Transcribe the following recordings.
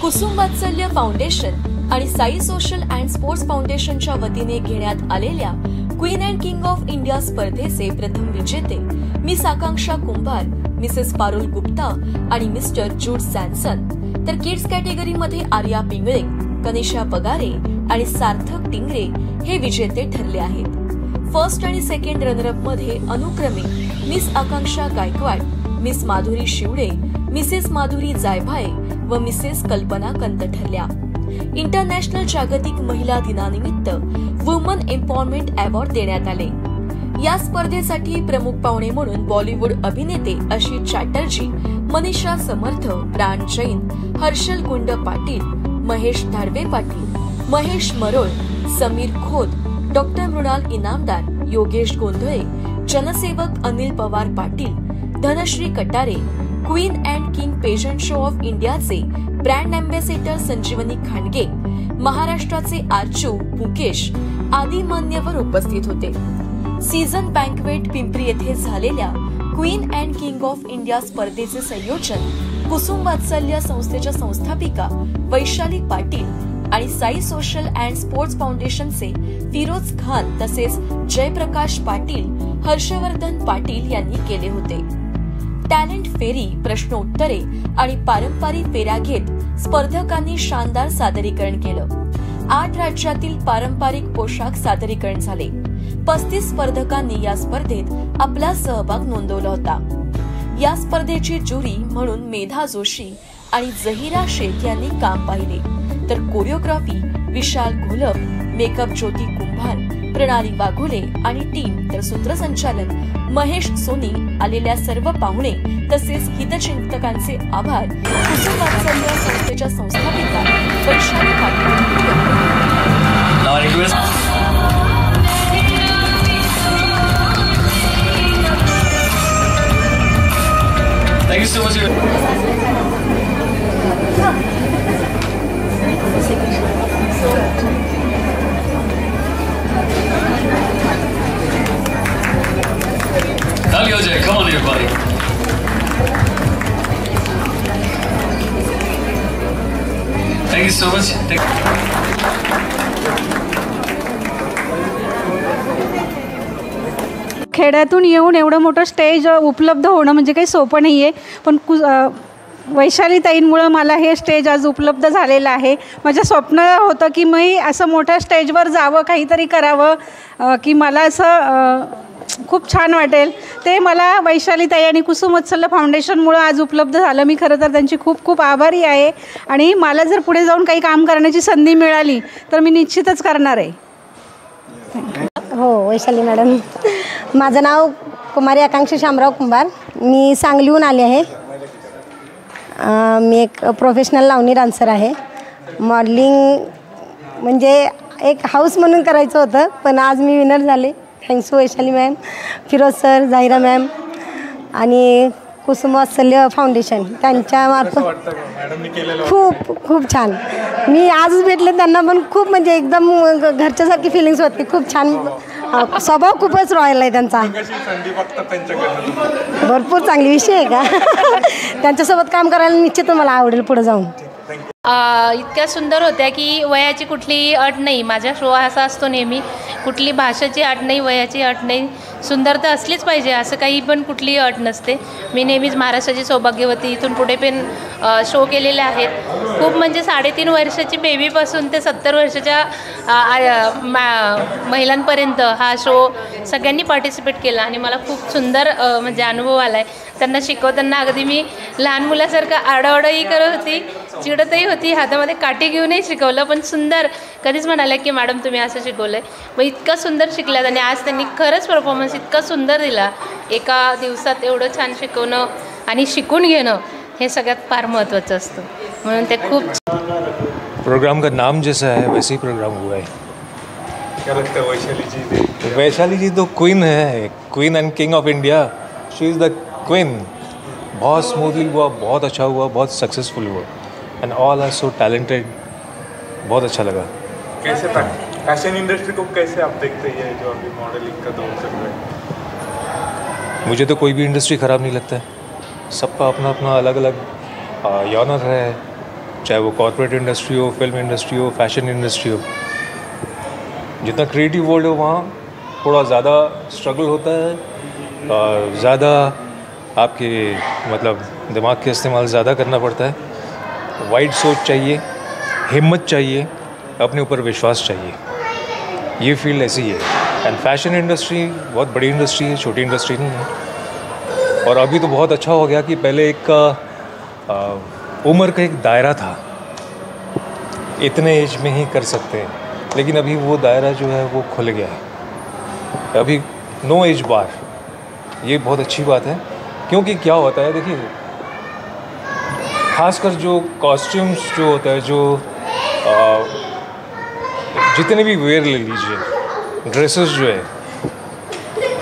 कुसुम वात्सल्य foundation आणि Sai social and sports फाउंडेशनच्या वतीने घेण्यात आलेल्या queen and king of India स्पर्धेचे प्रथम विजेते मिस आकांक्षा कुंभार, मिसेस पारुल गुप्ता आणि मिस्टर जूड सॅमसन, तर किड्स कॅटेगरीमध्ये आर्या पिंगळे, कनिषा पगारे आणि सार्थक टिंगरे हे विजेते ठरले आहेत। फर्स्ट आणि सेकंड रनरअप मध्ये अनुक्रमे मिस आकांक्षा गायकवाड, मिस माधुरी शिवडे, मिसेस माधुरी जायभाये व मिसेस कल्पना कंत ठरल्या। इंटरनॅशनल जागतिक महिला दिनानिमित्त वुमन एम्पॉवरमेंट अवॉर्ड देण्यात आले। या स्पर्धेसाठी प्रमुख पाहुणे म्हणून बॉलिवूड अभिनेते अशित चॅटर्जी, मनीषा समर्थ, प्राण जैन, हर्षल गुंड पाटील, महेश धाडवे पाटील, महेश मरोळ, समीर खोत, डॉक्टर मृणाल इनामदार, योगेश गोंधळे, जनसेवक Anil Pawar Patil, Dhanashree Katare, queen and king pageant show of इंडियाचे ब्रँड अँबॅसेडर संजीवनी खांडगे, महाराष्ट्राचे आर्चू मुकेश आदी मान्यवर उपस्थित होते। सीझन बँकवेट पिंपरी येथे झालेल्या queen and king of India स्पर्धेचे संयोजन कुसुम वात्सल्य संस्थेच्या संस्थापिका वैशाली पाटील आणि साई सोशल अँड स्पोर्ट्स फाउंडेशनचे फिरोज खान तसेच जयप्रकाश पाटील, हर्षवर्धन पाटील यांनी केले होते। टॅलेंट फेरी, प्रश्नोत्तरे आणि पारंपरिक फेऱ्या घेत स्पर्धकांनी शानदार सादरीकरण केलं। 8 राज्यातील पारंपरिक पोशाख सादरीकरण झाले। 35 स्पर्धकांनी या स्पर्धेत आपला सहभाग नोंदवला होता। या स्पर्धेची ज्युरी म्हणून मेधा जोशी आणि जहिरा शेख यांनी काम पाहिले, तर कोरिओग्राफी विशाल घोलप, मेकअप ज्योती कुंभार, प्रणाली वाघोले आणि टीम, तर सूत्रसंचालन महेश सोनी। आलेल्या सर्व पाहुणे तसेच हितचिंतकांचे आभार कुसुम वात्सल्य संस्थेच्या संस्थापिका Vaishali Patil. Thank you so much. Dali ho jaye, come on everybody. Thank you so much. खेड्यातून येऊन एवढं मोठं स्टेज उपलब्ध होणं म्हणजे काही सोपं नाही आहे, पण वैशाली ताईंमुळं मला हे स्टेज आज उपलब्ध झालेलं आहे। माझं स्वप्न होतं की मी असं मोठ्या स्टेजवर जावं, काहीतरी करावं, की मला असं खूप छान वाटेल। ते मला वैशाली ताई आणि कुसुम वात्सल्य फाउंडेशनमुळं आज उपलब्ध झालं। मी खरं तर त्यांची खूप खूप आभारी आहे आणि मला जर पुढे जाऊन काही काम करण्याची संधी मिळाली तर मी निश्चितच करणार आहे। हो, वैशाली मॅडम, माझं नाव कुमारी आकांक्षा शामराव कुंभार, मी सांगलीहून आले आहे। मी एक प्रोफेशनल लावणी डान्सर आहे। मॉडेलिंग म्हणजे एक हाऊस म्हणून करायचं होतं, पण आज मी विनर झाले। Thanks Vaishali ma'am, Firoz sir, Zahira ma'am आणि कुसुम वात्सल्य फाउंडेशन त्यांच्यामार्फत खूप खूप छान। मी आजच भेटले त्यांना, पण खूप म्हणजे एकदम घरच्यासारखी फिलिंग्स होती। खूप छान स्वभाव खूपच रॉयल आहे त्यांचा। भरपूर चांगली विषय आहे का त्यांच्यासोबत काम करायला निश्चित मला आवडेल पुढे जाऊन। इतक्या सुंदर होत्या की वयाची कुठली अट नाही। माझा शो असा असतो नेहमी, कुठली भाषेची अट नाही, वयाची अट नाही, सुंदरता असलीच पाहिजे असं काही पण कुठली अट नसते। मी नेहमीच महाराष्ट्राची सौभाग्यवती इथून पुढे पण शो केलेले आहेत। खूप म्हणजे 3.5 वर्षाची बेबीपासून ते 70 वर्षाच्या महिलांपर्यंत हा शो सगळ्यांनी पार्टिसिपेट केला आणि मला खूप सुंदर म्हणजे अनुभव आला आहे। त्यांना शिकवताना अगदी मी लहान मुलासारखं आरडाओरडाही करत होती, चिडतही होती, हातामध्ये काठी घेऊनही शिकवलं, पण सुंदर कधीच म्हणाल्या की मॅडम तुम्ही असं शिकवलं आहे। मग इतकं सुंदर शिकल्यात आणि आज त्यांनी खरंच परफॉर्मन्स इतका सुंदर दिला। एका दिवसात एवढं छान शिकवणं आणि शिकून घेणं हे सगळ्यात फार महत्त्वाचं असतं, म्हणून ते खूप। प्रोग्राम का नाम जैसा है वैसे ही प्रोग्राम हुआ है। क्या लगता है वैशाली जी? वैशाली जी तो क्वीन है, queen end king of India. She is the queen. बहुत स्मूथली हुआ, बहुत अच्छा हुआ, बहुत सक्सेसफुल हुआ end all are so talented. बहुत अच्छा लगा। कैसे फैशन इंडस्ट्री को कैसे आप देखते हैं जो अभी मॉडलिंग का दौर चल रहा है? मुझे तो कोई भी इंडस्ट्री ख़राब नहीं लगता है। सबका अपना अपना अलग अलग यौनर है, चाहे वो कॉर्पोरेट इंडस्ट्री हो, फिल्म इंडस्ट्री हो, फैशन इंडस्ट्री हो, जितना क्रिएटिव वर्ल्ड हो वहाँ थोड़ा ज़्यादा स्ट्रगल होता है, ज़्यादा आपके मतलब दिमाग का इस्तेमाल ज़्यादा करना पड़ता है। वाइड सोच चाहिए, हिम्मत चाहिए, अपने ऊपर विश्वास चाहिए। ये फील्ड ऐसी है। एंड फैशन इंडस्ट्री बहुत बड़ी इंडस्ट्री है, छोटी इंडस्ट्री नहीं है। और अभी तो बहुत अच्छा हो गया कि पहले एक उम्र का एक दायरा था, इतने एज में ही कर सकते हैं, लेकिन अभी वो दायरा जो है वो खुल गया है। अभी नो एज बार, ये बहुत अच्छी बात है। क्योंकि क्या होता है, देखिए खासकर जो कॉस्ट्यूम्स जो होता है, जो जितने भी वेयर ले लीजिए, ड्रेसेस जो है,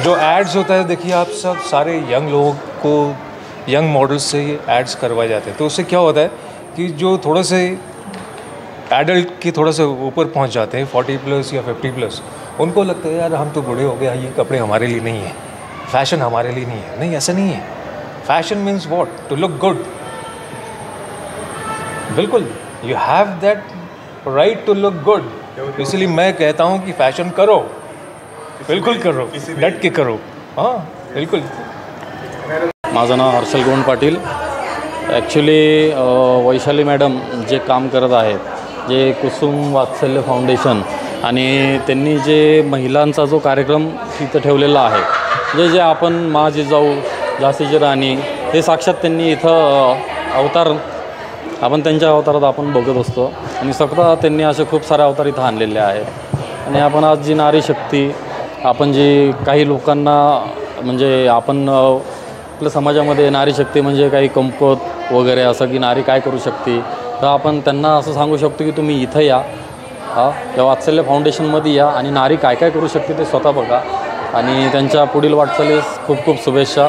जो एड्स होता है, देखिए आप सब सारे यंग लोगों को, यंग मॉडल्स से ये एड्स करवाए जाते हैं। तो उससे क्या होता है कि जो थोड़े से एडल्ट के थोड़ा सा ऊपर पहुंच जाते हैं, 40+ या 50+, उनको लगता है यार हम तो बूढ़े हो गए, ये कपड़े हमारे लिए नहीं है, फैशन हमारे लिए नहीं है। नहीं, ऐसा नहीं है। Fashion means what? To look good. बिल्कुल, you have that right to look good. इसलिए मैं कहता हूँ कि फैशन करो, बिल्कुल करो, डट के करो। हाँ बिल्कुल। माझं नाव हर्षल गोंड पाटील। ॲक्च्युली वैशाली मॅडम जे काम करत आहेत, जे कुसुम वात्सल्य फाउंडेशन, आणि त्यांनी जे महिलांचा जो कार्यक्रम तिथं ठेवलेला आहे, जे जे आपण मा जिजाऊ, झाशीची राणी, हे साक्षात त्यांनी इथं अवतार, आपण त्यांच्या अवतारात आपण बघत असतो. आणि स्वतः त्यांनी असे खूप सारे अवतार इथं आणलेले आहेत. आणि आपण आज जी नारी शक्ती, आपण जी काही लोकांना म्हणजे आपण आपल्या समाजामध्ये नारी शक्ती म्हणजे काही कमकुवत वगैरे असं की नारी काय करू शकते, तर आपण त्यांना असं सांगू शकतो की तुम्ही इथं या, या वात्सल्य फाउंडेशनमध्ये या आणि नारी काय काय करू शकते ते स्वतः बघा. आणि त्यांच्या पुढील वाटचालीस खूप खूप शुभेच्छा.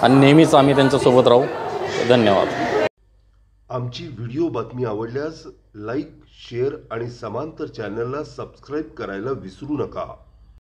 आणि नेहमीच आम्ही त्यांच्यासोबत राहू. धन्यवाद. आमची व्हिडिओ बातमी आवडल्यास लाईक, शेअर आणि समांतर चॅनलला सबस्क्राईब करायला विसरू नका.